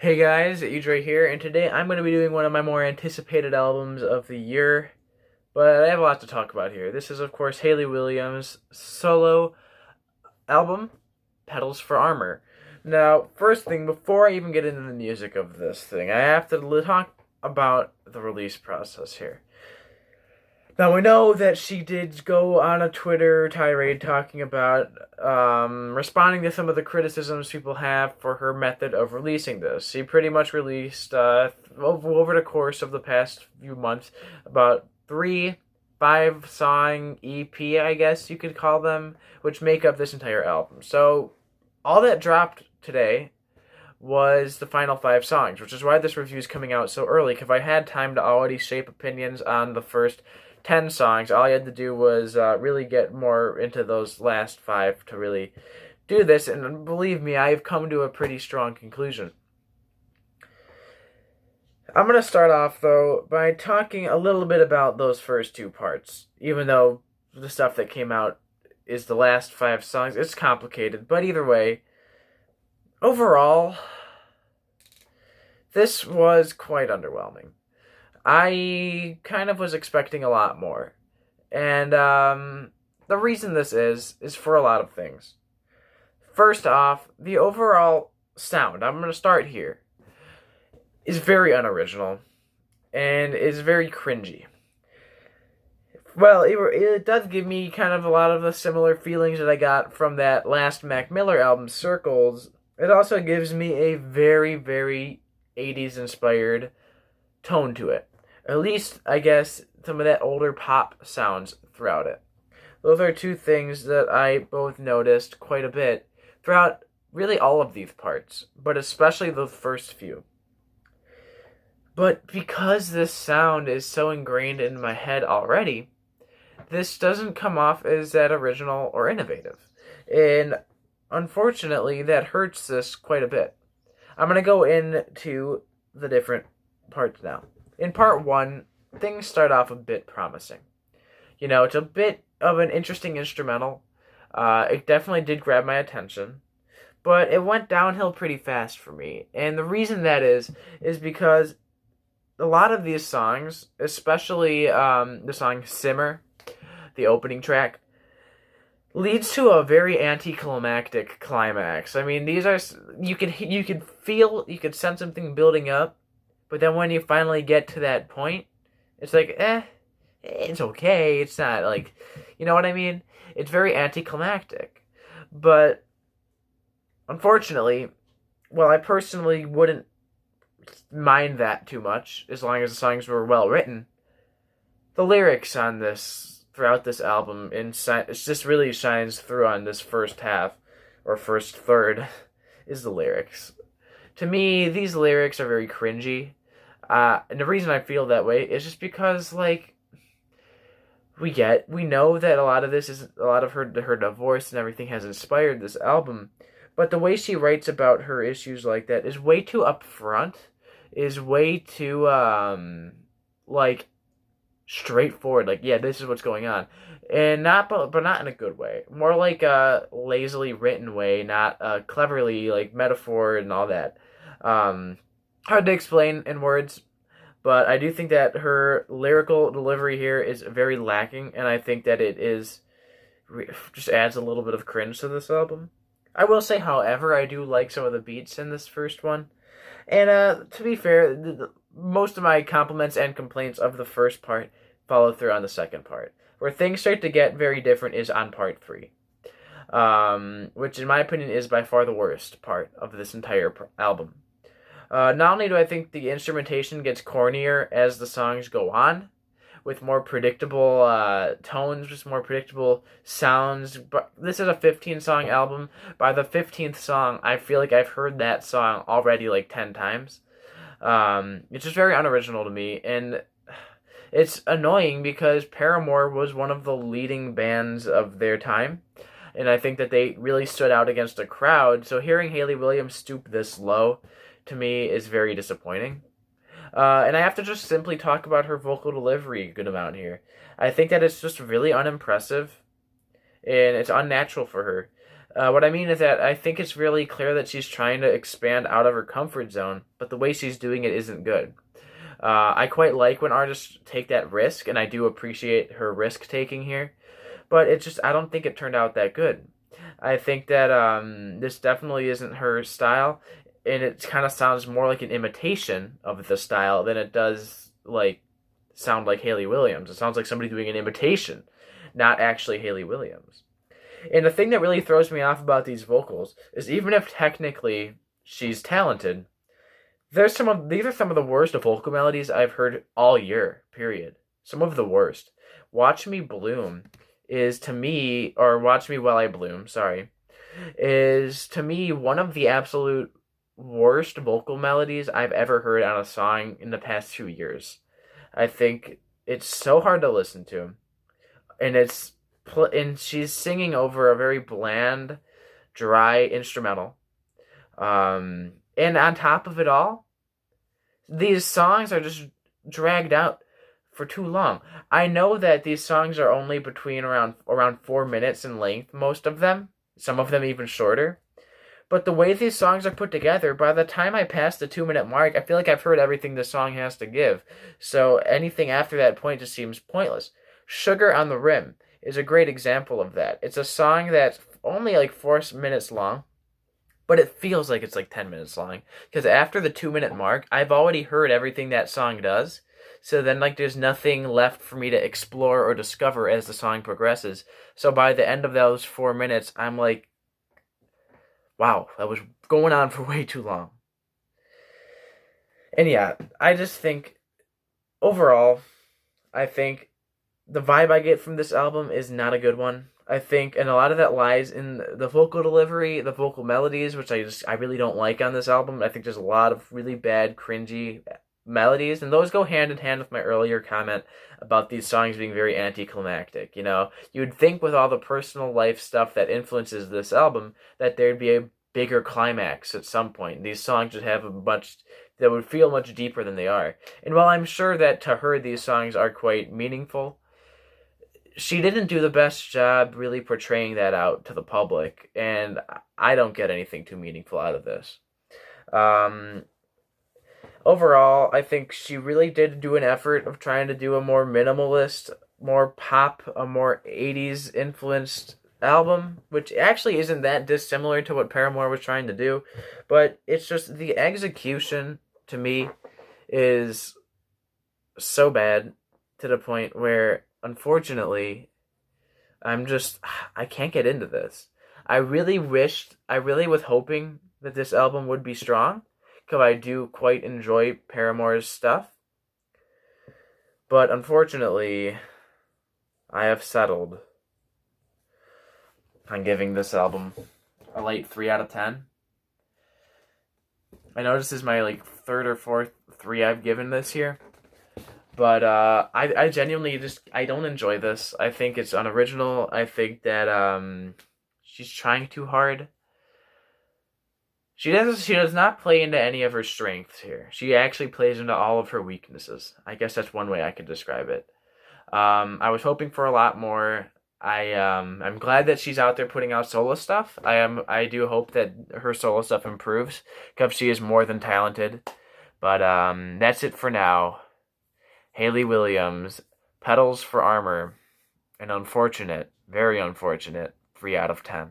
Hey guys, Edre here, and today I'm going to be doing one of my more anticipated albums of the year, but I have a lot to talk about here. This is, of course, Hayley Williams' solo album, Petals for Armor. Now, first thing, before I even get into the music of this thing, I have to talk about the release process here. Now, we know that she did go on a Twitter tirade talking about responding to some of the criticisms people have for her method of releasing this. She pretty much released, over the course of the past few months, about 5-song EP, I guess you could call them, which make up this entire album. So, all that dropped today was the final 5 songs, which is why this review is coming out so early, because I had time to already shape opinions on the first 10 songs. All I had to do was really get more into those last 5 to really do this, and believe me, I've come to a pretty strong conclusion. I'm going to start off, though, by talking a little bit about those first 2 parts, even though the stuff that came out is the last 5 songs. It's complicated, but either way, overall, this was quite underwhelming. I kind of was expecting a lot more. And the reason this is for a lot of things. First off, the overall sound, I'm going to start here, is very unoriginal and is very cringy. Well, it does give me kind of a lot of the similar feelings that I got from that last Mac Miller album, Circles. It also gives me a very, very 80s inspired tone to it. At least, I guess, some of that older pop sounds throughout it. Those are 2 things that I both noticed quite a bit throughout really all of these parts, but especially the first few. But because this sound is so ingrained in my head already, this doesn't come off as that original or innovative. And unfortunately, that hurts this quite a bit. I'm going to go into the different parts now. In part 1, things start off a bit promising. You know, it's a bit of an interesting instrumental. It definitely did grab my attention. But it went downhill pretty fast for me. And the reason that is because a lot of these songs, especially the song Simmer, the opening track, leads to a very anticlimactic climax. I mean, these are, you could sense something building up, but then when you finally get to that point, it's like, it's okay. It's not like, you know what I mean? It's very anticlimactic. But unfortunately, well, I personally wouldn't mind that too much as long as the songs were well written. The lyrics on this, throughout this album, it just really shines through on this first half, or first third, is the lyrics. To me, these lyrics are very cringy. And the reason I feel that way is just because, like, we know that a lot of her divorce and everything has inspired this album, but the way she writes about her issues like that is way too upfront, is way too, like, straightforward. Like, yeah, this is what's going on. And but not in a good way. More like a lazily written way, not cleverly, like, metaphor and all that. Hard to explain in words, but I do think that her lyrical delivery here is very lacking, and I think that it just adds a little bit of cringe to this album. I will say, however, I do like some of the beats in this first one. And to be fair, most of my compliments and complaints of the first part follow through on the second part. Where things start to get very different is on part 3. Which, in my opinion, is by far the worst part of this entire album. Not only do I think the instrumentation gets cornier as the songs go on, with more predictable tones, just more predictable sounds. But this is a 15-song album. By the 15th song, I feel like I've heard that song already like 10 times. It's just very unoriginal to me, and it's annoying because Paramore was one of the leading bands of their time, and I think that they really stood out against a crowd. So hearing Hayley Williams stoop this low, to me, is very disappointing. And I have to just simply talk about her vocal delivery a good amount here. I think that it's just really unimpressive, and it's unnatural for her. What I mean is that I think it's really clear that she's trying to expand out of her comfort zone, but the way she's doing it isn't good. I quite like when artists take that risk, and I do appreciate her risk taking here, but it just, I don't think it turned out that good. I think that this definitely isn't her style, and it kind of sounds more like an imitation of the style than it does like sound like Hayley Williams. It sounds like somebody doing an imitation, not actually Hayley Williams. And the thing that really throws me off about these vocals is even if technically she's talented, these are some of the worst vocal melodies I've heard all year. Period. Some of the worst. Watch Me Bloom is to me, or Watch Me While I Bloom, sorry, is to me one of the absolute worst vocal melodies I've ever heard on a song in the past few years. I think it's so hard to listen to, and and she's singing over a very bland, dry instrumental. And on top of it all, these songs are just dragged out for too long. I know that these songs are only between around 4 minutes in length, most of them. Some of them even shorter. But the way these songs are put together, by the time I pass the 2 minute mark, I feel like I've heard everything the song has to give. So anything after that point just seems pointless. Sugar on the Rim is a great example of that. It's a song that's only like 4 minutes long, but it feels like it's like 10 minutes long. Because after the 2 minute mark, I've already heard everything that song does. So then like there's nothing left for me to explore or discover as the song progresses. So by the end of those 4 minutes, I'm like, wow, that was going on for way too long. And yeah, I just think, overall, I think the vibe I get from this album is not a good one. I think, and a lot of that lies in the vocal delivery, the vocal melodies, which I really don't like on this album. I think there's a lot of really bad, cringy melodies, and those go hand in hand with my earlier comment about these songs being very anticlimactic. You know, you'd think with all the personal life stuff that influences this album that there'd be a bigger climax at some point. These songs would have a much that would feel much deeper than they are. And while I'm sure that to her these songs are quite meaningful, she didn't do the best job really portraying that out to the public, and I don't get anything too meaningful out of this. Overall, I think she really did do an effort of trying to do a more minimalist, more pop, a more 80s influenced album, which actually isn't that dissimilar to what Paramore was trying to do, but it's just the execution to me is so bad to the point where, unfortunately, I can't get into this. I really was hoping that this album would be strong, because I do quite enjoy Paramore's stuff. But unfortunately, I have settled on giving this album a late 3 out of 10. I know this is my like third or fourth 3 I've given this year. But I genuinely I don't enjoy this. I think it's unoriginal. I think that she's trying too hard. She does not play into any of her strengths here. She actually plays into all of her weaknesses. I guess that's one way I could describe it. I was hoping for a lot more. I'm glad that she's out there putting out solo stuff. I do hope that her solo stuff improves, because she is more than talented. But that's it for now. Hayley Williams, Petals for Armor, an unfortunate, very unfortunate 3 out of 10.